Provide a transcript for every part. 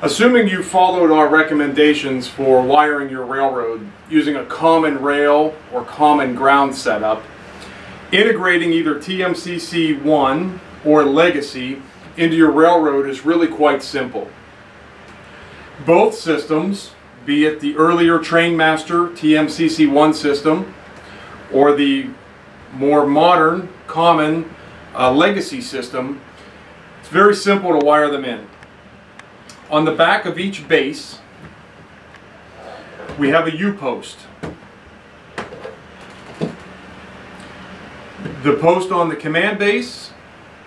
Assuming you followed our recommendations for wiring your railroad using a common rail or common ground setup, integrating either TMCC 1 or Legacy into your railroad is really quite simple. Both systems, be it the earlier Trainmaster TMCC 1 system or the more modern, common Legacy system, it's very simple to wire them in. On the back of each base, we have a U-post. The post on the command base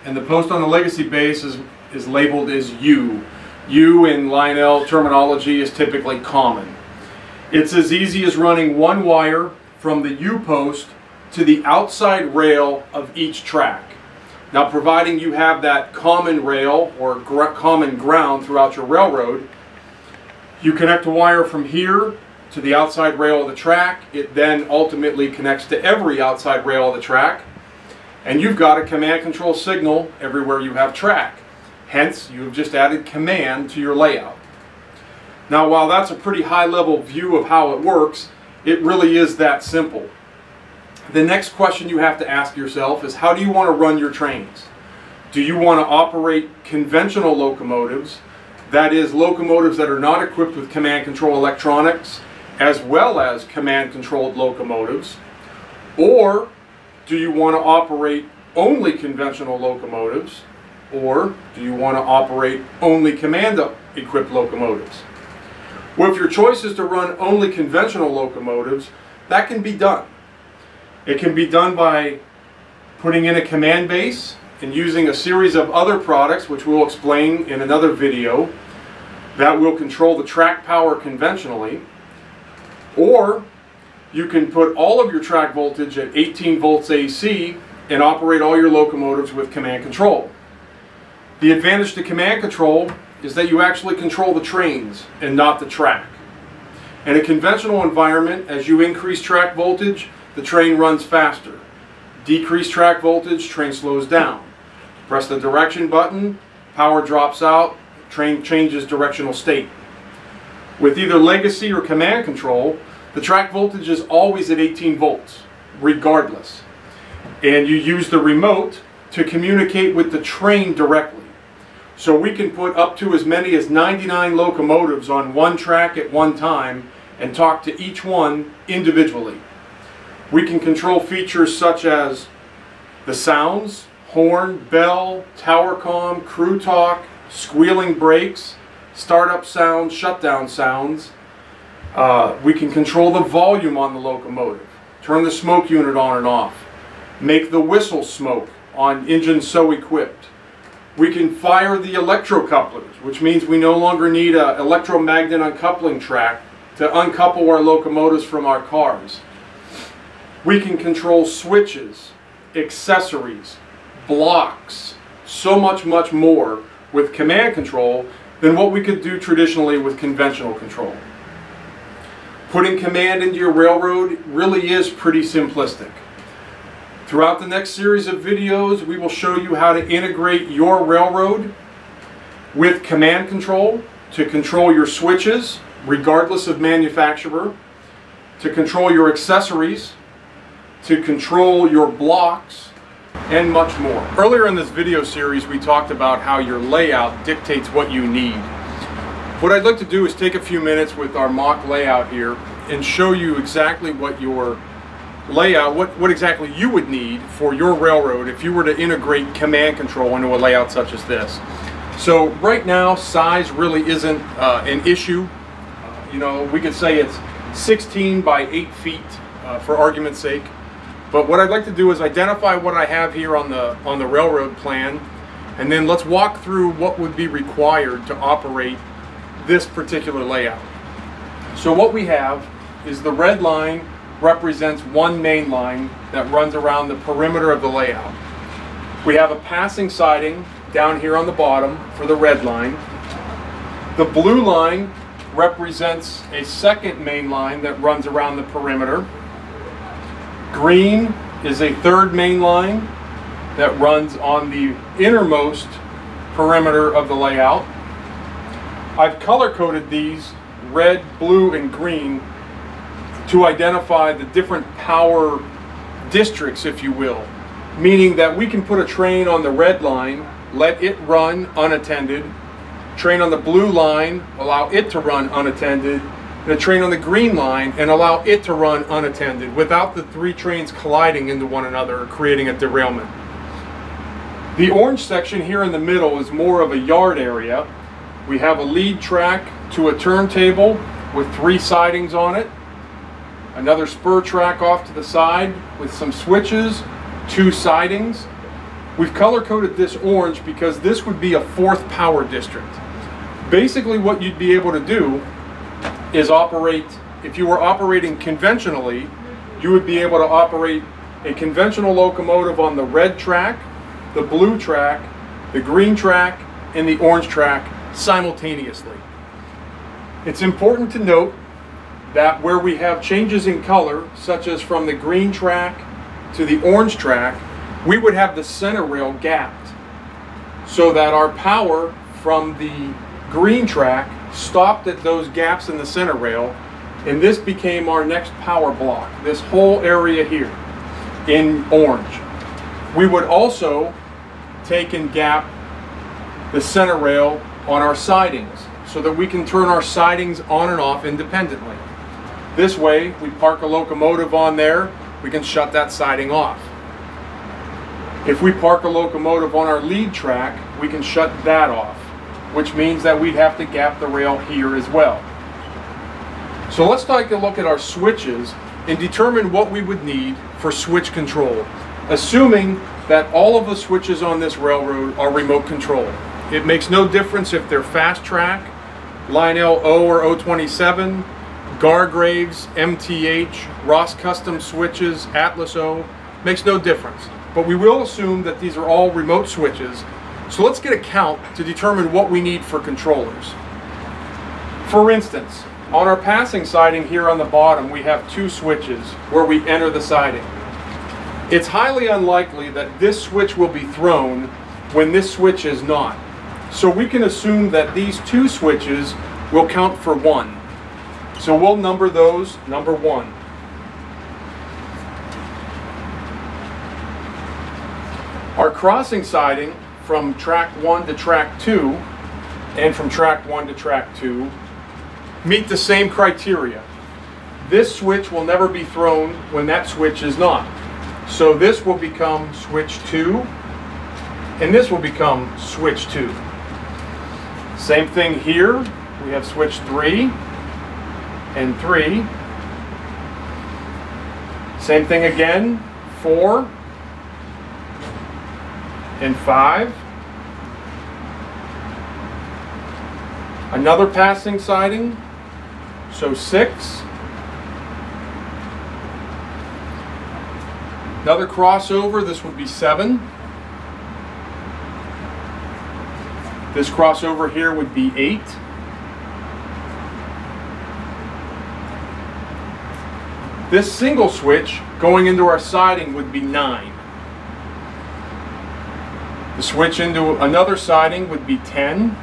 and the post on the Legacy base is labeled as U. U in Lionel terminology is typically common. It's as easy as running one wire from the U-post to the outside rail of each track. Now, providing you have that common rail or common ground throughout your railroad, you connect a wire from here to the outside rail of the track. It then ultimately connects to every outside rail of the track, and you've got a command control signal everywhere you have track. Hence, you've just added command to your layout. Now, while that's a pretty high-level view of how it works, it really is that simple. The next question you have to ask yourself is, how do you want to run your trains? Do you want to operate conventional locomotives, that is, locomotives that are not equipped with command control electronics, as well as command controlled locomotives? Or do you want to operate only conventional locomotives? Or do you want to operate only command equipped locomotives? Well, if your choice is to run only conventional locomotives, that can be done. It can be done by putting in a command base and using a series of other products, which we'll explain in another video, that will control the track power conventionally. Or you can put all of your track voltage at 18 volts AC and operate all your locomotives with command control. The advantage to command control is that you actually control the trains and not the track. In a conventional environment, as you increase track voltage, the train runs faster. Decrease track voltage, train slows down. Press the direction button, power drops out, train changes directional state. With either Legacy or command control, the track voltage is always at 18 volts, regardless. And you use the remote to communicate with the train directly. So we can put up to as many as 99 locomotives on one track at one time and talk to each one individually. We can control features such as the sounds, horn, bell, tower comm, crew talk, squealing brakes, startup sounds, shutdown sounds. We can control the volume on the locomotive, turn the smoke unit on and off, make the whistle smoke on engines so equipped. We can fire the electrocouplers, which means we no longer need an electromagnet uncoupling track to uncouple our locomotives from our cars. We can control switches, accessories, blocks, so much more with command control than what we could do traditionally with conventional control. Putting command into your railroad really is pretty simplistic. Throughout the next series of videos, we will show you how to integrate your railroad with command control to control your switches, regardless of manufacturer, to control your accessories, to control your blocks, and much more. Earlier in this video series, we talked about how your layout dictates what you need. What I'd like to do is take a few minutes with our mock layout here and show you exactly what your layout, what exactly you would need for your railroad if you were to integrate command control into a layout such as this. So right now, size really isn't an issue. You know, we could say it's 16 by 8 feet for argument's sake. But what I'd like to do is identify what I have here on the railroad plan, and then let's walk through what would be required to operate this particular layout. So what we have is the red line represents one main line that runs around the perimeter of the layout. We have a passing siding down here on the bottom for the red line. The blue line represents a second main line that runs around the perimeter. Green is a third main line that runs on the innermost perimeter of the layout. I've color-coded these red, blue, and green to identify the different power districts, if you will. Meaning that we can put a train on the red line, let it run unattended, train on the blue line, allow it to run unattended, and a train on the green line and allow it to run unattended without the three trains colliding into one another or creating a derailment. The orange section here in the middle is more of a yard area. We have a lead track to a turntable with 3 sidings on it, another spur track off to the side with some switches, 2 sidings. We've color-coded this orange because this would be a 4th power district. Basically what you'd be able to do is operate, if you were operating conventionally, you would be able to operate a conventional locomotive on the red track, the blue track, the green track, and the orange track simultaneously. It's important to note that where we have changes in color, such as from the green track to the orange track, we would have the center rail gapped so that our power from the green track stopped at those gaps in the center rail, and this became our next power block, this whole area here in orange. We would also take and gap the center rail on our sidings so that we can turn our sidings on and off independently. This way, we park a locomotive on there, we can shut that siding off. If we park a locomotive on our lead track, we can shut that off, which means that we'd have to gap the rail here as well. So let's take a look at our switches and determine what we would need for switch control, assuming that all of the switches on this railroad are remote control. It makes no difference if they're fast track, Line L O or O27, Gargraves, MTH, Ross Custom switches, Atlas O, makes no difference. But we will assume that these are all remote switches. So let's get a count to determine what we need for controllers. For instance, on our passing siding here on the bottom, we have 2 switches where we enter the siding. It's highly unlikely that this switch will be thrown when this switch is not. So we can assume that these 2 switches will count for 1. So we'll number those number 1. Our crossing siding from track 1 to track 2 and from track 1 to track 2 meet the same criteria. This switch will never be thrown when that switch is not. So this will become switch 2 and this will become switch 2. Same thing here. We have switch 3 and 3. Same thing again, 4 and 5. Another passing siding, so 6. Another crossover, this would be 7. This crossover here would be 8. This single switch going into our siding would be 9. The switch into another siding would be 10.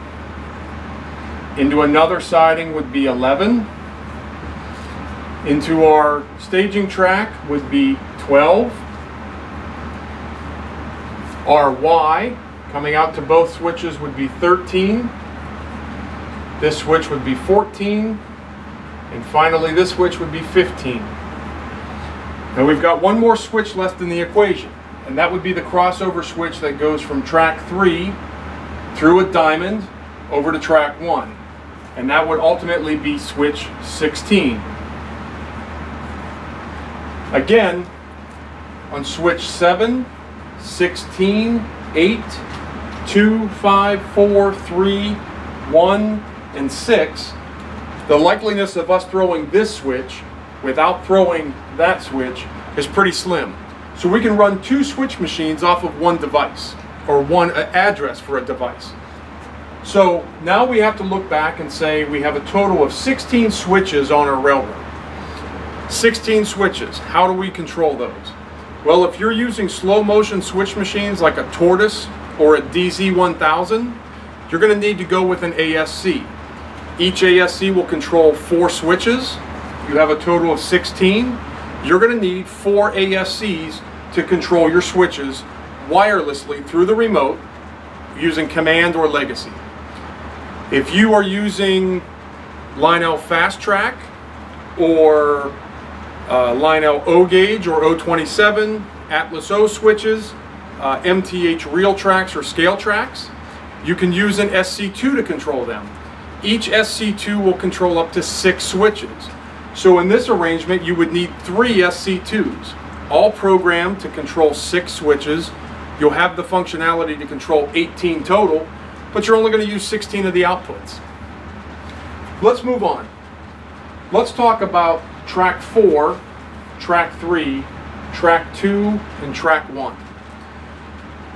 Into another siding would be 11. Into our staging track would be 12. Our Y coming out to both switches would be 13. This switch would be 14. And finally this switch would be 15. Now we've got one more switch left in the equation, and that would be the crossover switch that goes from track 3 through a diamond over to track 1. And that would ultimately be switch 16. Again, on switch 7, 16, 8, 2, 5, 4, 3, 1, and 6, the likeliness of us throwing this switch without throwing that switch is pretty slim. So we can run 2 switch machines off of 1 device, or 1 address for a device. So now we have to look back and say we have a total of 16 switches on our railroad. 16 switches. How do we control those? Well, if you're using slow motion switch machines like a Tortoise or a DZ1000, you're going to need to go with an ASC. Each ASC will control 4 switches. You have a total of 16. You're going to need 4 ASCs to control your switches wirelessly through the remote using Command or Legacy. If you are using Lionel Fast Track or Lionel O Gauge or O27, Atlas O switches, MTH Real Tracks or Scale Tracks, you can use an SC2 to control them. Each SC2 will control up to 6 switches. So in this arrangement, you would need 3 SC2s, all programmed to control 6 switches. You'll have the functionality to control 18 total, but you're only going to use 16 of the outputs. Let's move on. Let's talk about track 4, track 3, track 2, and track 1.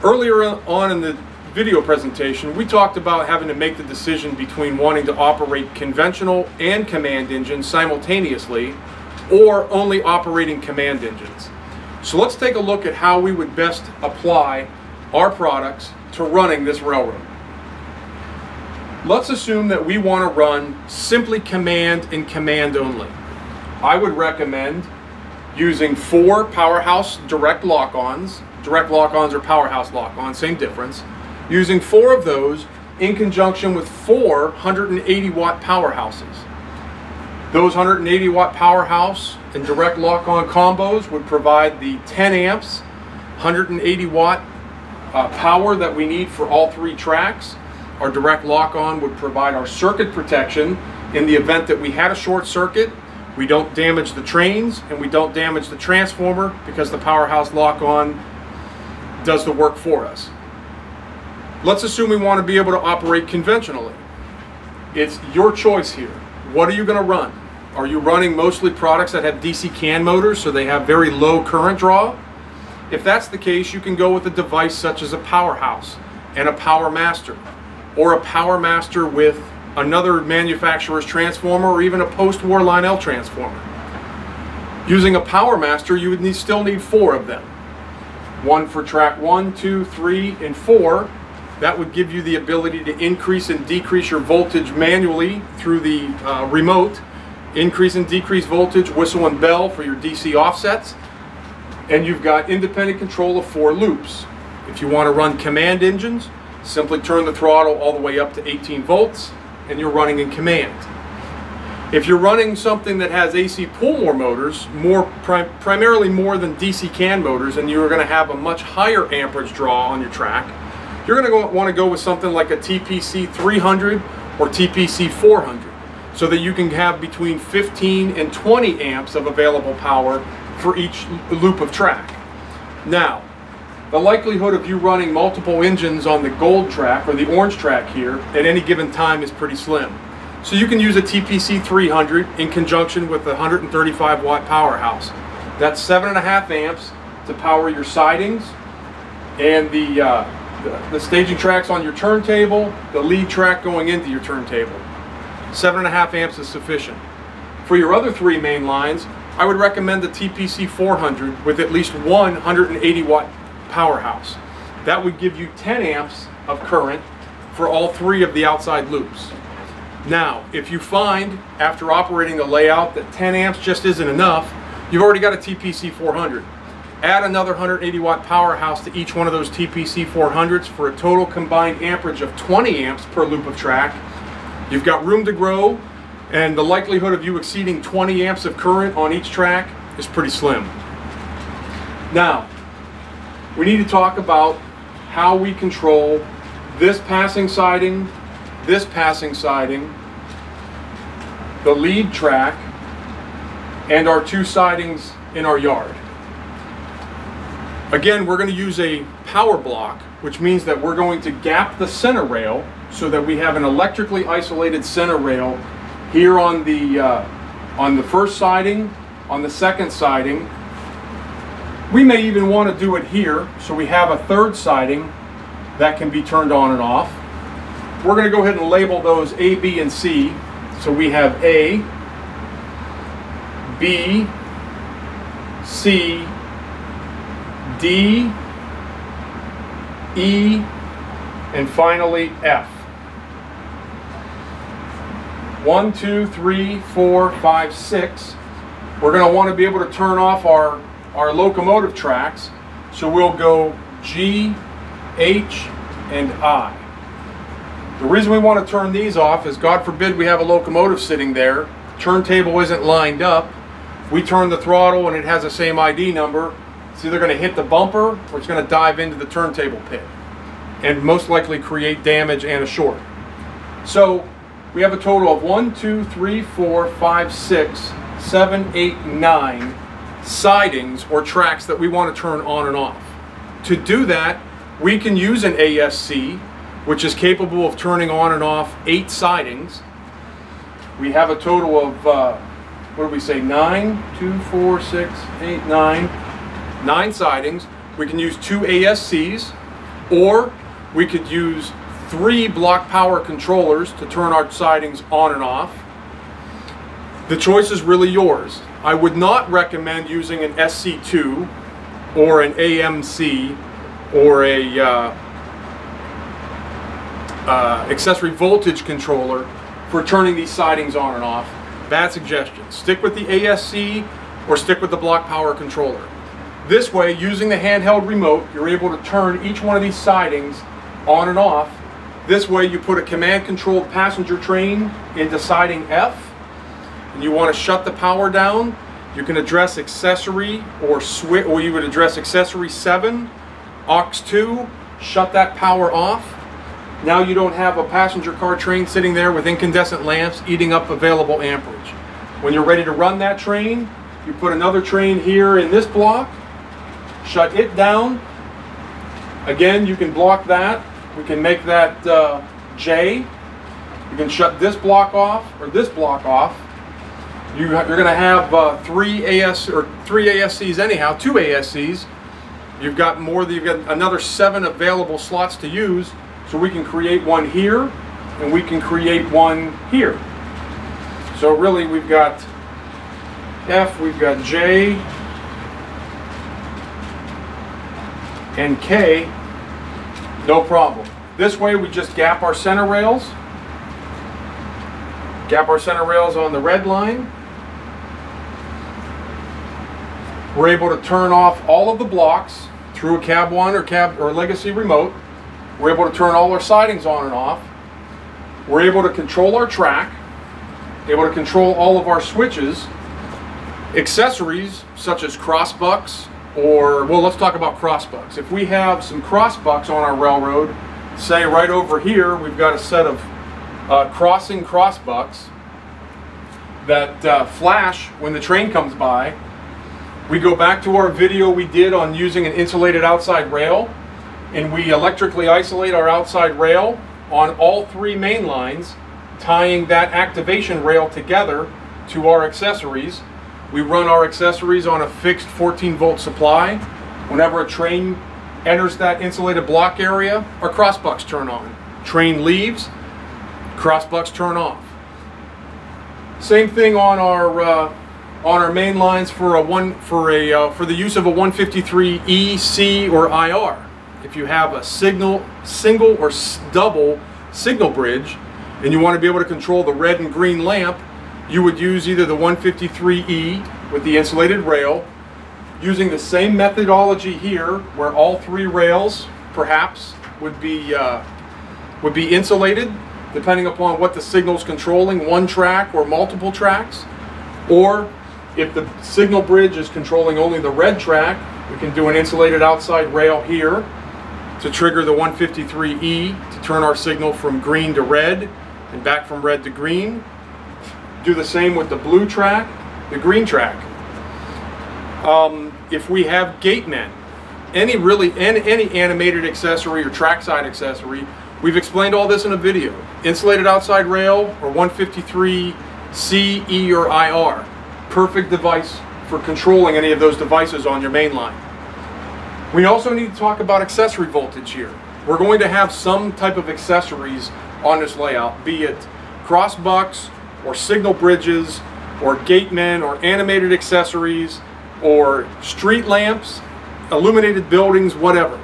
Earlier on in the video presentation, we talked about having to make the decision between wanting to operate conventional and command engines simultaneously, or only operating command engines. So let's take a look at how we would best apply our products to running this railroad. Let's assume that we want to run simply command and command only. I would recommend using 4 powerhouse direct lock-ons. Direct lock-ons or powerhouse lock-ons, same difference. Using 4 of those in conjunction with 4 180 watt powerhouses. Those 180 watt powerhouse and direct lock-on combos would provide the 10 amps, 180 watt power that we need for all 3 tracks. Our direct lock-on would provide our circuit protection in the event that we had a short circuit. We don't damage the trains and we don't damage the transformer because the powerhouse lock-on does the work for us. Let's assume we want to be able to operate conventionally. It's your choice here. What are you going to run? Are you running mostly products that have DC can motors, so they have very low current draw? If that's the case, you can go with a device such as a powerhouse and a power master, or a power master with another manufacturer's transformer, or even a post-war Lionel transformer. Using a power master, you would still need 4 of them. 1 for track 1, 2, 3, and 4. That would give you the ability to increase and decrease your voltage manually through the remote. Increase and decrease voltage, whistle and bell for your DC offsets. And you've got independent control of 4 loops. If you want to run command engines, simply turn the throttle all the way up to 18 volts and you're running in command. If you're running something that has AC pull-more motors, primarily more than DC can motors, and you're going to have a much higher amperage draw on your track, you're going to want to go with something like a TPC 300 or TPC 400, so that you can have between 15 and 20 amps of available power for each loop of track. Now, the likelihood of you running multiple engines on the gold track or the orange track here at any given time is pretty slim. So you can use a TPC 300 in conjunction with a 135 watt powerhouse. That's 7.5 amps to power your sidings and the staging tracks on your turntable, the lead track going into your turntable. 7.5 amps is sufficient. For your other 3 main lines, I would recommend the TPC 400 with at least one 180 watt powerhouse. That would give you 10 amps of current for all 3 of the outside loops. Now, if you find after operating the layout that 10 amps just isn't enough, you've already got a TPC 400. Add another 180 watt powerhouse to each one of those TPC 400s for a total combined amperage of 20 amps per loop of track. You've got room to grow, and the likelihood of you exceeding 20 amps of current on each track is pretty slim. Now, we need to talk about how we control this passing siding, the lead track, and our 2 sidings in our yard. Again, we're going to use a power block, which means that we're going to gap the center rail so that we have an electrically isolated center rail here on the first siding, on the second siding. We may even want to do it here, so we have a 3rd siding that can be turned on and off. We're going to go ahead and label those A, B, and C. So we have A, B, C, D, E, and finally F. 1, 2, 3, 4, 5, 6. We're going to want to be able to turn off our locomotive tracks. So we'll go G, H, and I. The reason we want to turn these off is, God forbid we have a locomotive sitting there, turntable isn't lined up, we turn the throttle and it has the same ID number, it's either going to hit the bumper or it's going to dive into the turntable pit and most likely create damage and a short. So we have a total of 1, 2, 3, 4, 5, 6, 7, 8, 9 sidings or tracks that we want to turn on and off. To do that, we can use an ASC, which is capable of turning on and off 8 sidings. We have a total of, what do we say, 9, 2, 4, 6, 8, 9 sidings. We can use 2 ASCs, or we could use 3 block power controllers to turn our sidings on and off. The choice is really yours. I would not recommend using an SC2 or an AMC or a accessory voltage controller for turning these sidings on and off. Bad suggestion. Stick with the ASC or stick with the block power controller. This way, using the handheld remote, you're able to turn each one of these sidings on and off. This way you put a command controlled passenger train into siding F and you want to shut the power down. You can address accessory or switch, or you would address accessory 7, aux 2, shut that power off. Now you don't have a passenger car train sitting there with incandescent lamps eating up available amperage. When you're ready to run that train, you put another train here in this block, shut it down. Again, you can block that. We can make that J. You can shut this block off or this block off. You're going to have 3 ASCs anyhow, 2 ASCs. You've got another 7 available slots to use. So we can create one here, and we can create one here. So really we've got F, we've got J, and K, no problem. This way we just gap our center rails on the red line. We're able to turn off all of the blocks through a cab 1 or legacy remote. We're able to turn all our sidings on and off. We're able to control our track, able to control all of our switches. Accessories such as crossbucks, or, well, let's talk about crossbucks. If we have some crossbucks on our railroad, say right over here, we've got a set of crossing crossbucks that flash when the train comes by. We go back to our video we did on using an insulated outside rail, and we electrically isolate our outside rail on all 3 main lines, tying that activation rail together to our accessories. We run our accessories on a fixed 14-volt supply. Whenever a train enters that insulated block area, our crossbucks turn on. Train leaves, crossbucks turn off. Same thing on our main lines for the use of a 153E, C, or IR. If you have a single or double signal bridge and you want to be able to control the red and green lamp, you would use either the 153E with the insulated rail, using the same methodology here where all 3 rails perhaps would be insulated depending upon what the signal is controlling, 1 track or multiple tracks. Or if the signal bridge is controlling only the red track, we can do an insulated outside rail here to trigger the 153E to turn our signal from green to red and back from red to green. Do the same with the blue track, the green track. If we have gate men, any animated accessory or trackside accessory, we've explained all this in a video. Insulated outside rail or 153C, E, or IR. Perfect device for controlling any of those devices on your main line. We also need to talk about accessory voltage here. We're going to have some type of accessories on this layout, be it crossbucks or signal bridges or gate men or animated accessories or street lamps, illuminated buildings, whatever.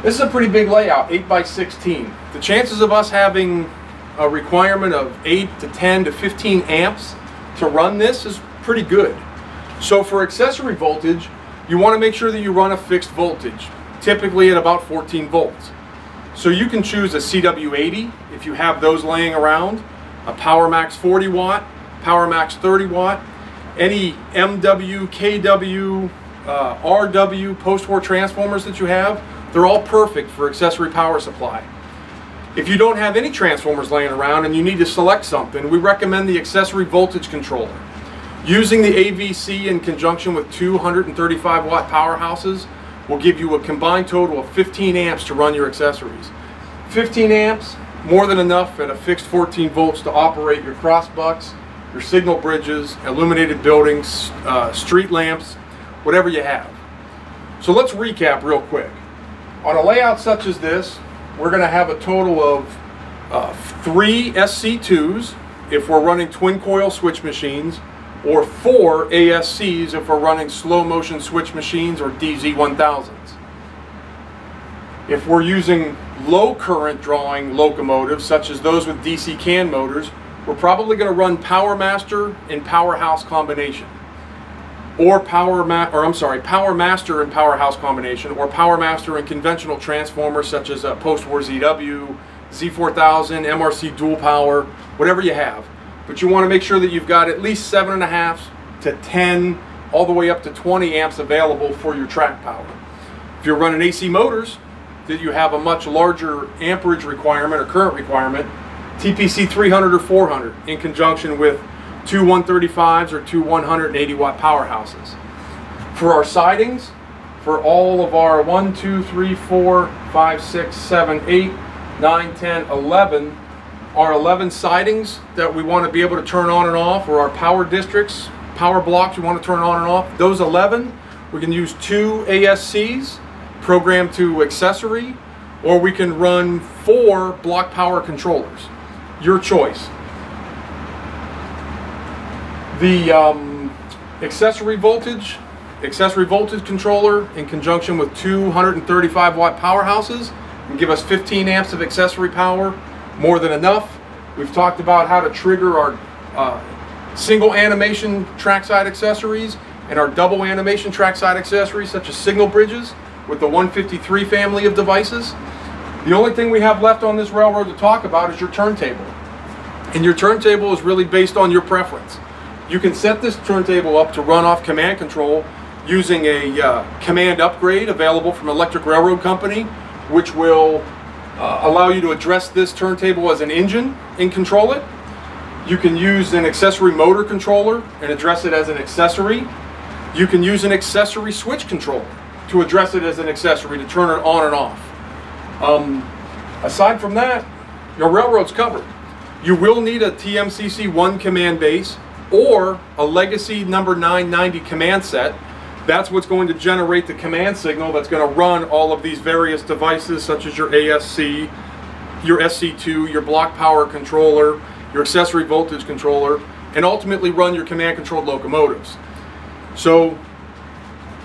This is a pretty big layout, 8 by 16. The chances of us having a requirement of 8 to 10 to 15 amps to run this is pretty good. So for accessory voltage, you want to make sure that you run a fixed voltage, typically at about 14 volts. So you can choose a CW80 if you have those laying around, a PowerMax 40 watt, PowerMax 30 watt, any MW, KW, RW post-war transformers that you have, they're all perfect for accessory power supply. If you don't have any transformers laying around and you need to select something, we recommend the accessory voltage controller. Using the AVC in conjunction with 235 watt powerhouses will give you a combined total of 15 amps to run your accessories. 15 amps, more than enough at a fixed 14 volts to operate your cross bucks, your signal bridges, illuminated buildings, street lamps, whatever you have. So let's recap real quick. On a layout such as this, we're going to have a total of 3 SC2s if we're running twin coil switch machines, or 4 ASCs if we're running slow motion switch machines or DZ1000s. If we're using low current drawing locomotives, such as those with DC can motors, we're probably going to run PowerMaster in powerhouse combination, or PowerMaster in powerhouse combination, or PowerMaster in conventional transformers such as post-war ZW, Z4000, MRC dual power, whatever you have. But you want to make sure that you've got at least 7.5 to 10, all the way up to 20 amps available for your track power. If you're running AC motors, that you have a much larger amperage requirement or current requirement, TPC 300 or 400 in conjunction with 2 135s or 2 180 watt powerhouses. For our sidings, for all of our 1, 2, 3, 4, 5, 6, 7, 8, 9, 10, 11, our 11 sidings that we want to be able to turn on and off, or our power districts, power blocks we want to turn on and off, those 11, we can use 2 ASCs programmed to accessory, or we can run 4 block power controllers. Your choice. The accessory voltage controller in conjunction with 235 watt powerhouses can give us 15 amps of accessory power, more than enough. We've talked about how to trigger our single animation trackside accessories and our double animation trackside accessories, such as signal bridges with the 153 family of devices. The only thing we have left on this railroad to talk about is your turntable. And your turntable is really based on your preference. You can set this turntable up to run off command control using a command upgrade available from Electric Railroad Company, which will allow you to address this turntable as an engine and control it. You can use an accessory motor controller and address it as an accessory. You can use an accessory switch controller to address it as an accessory, to turn it on and off. Aside from that, your railroad's covered. You will need a TMCC 1 command base or a LEGACY number 990 command set. That's what's going to generate the command signal that's going to run all of these various devices, such as your ASC, your SC2, your block power controller, your accessory voltage controller, and ultimately run your command controlled locomotives. So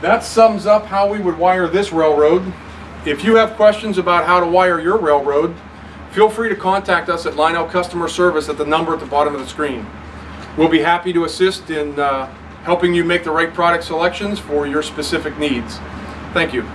that sums up how we would wire this railroad. If you have questions about how to wire your railroad, feel free to contact us at Lionel Customer Service at the number at the bottom of the screen. We'll be happy to assist in helping you make the right product selections for your specific needs. Thank you.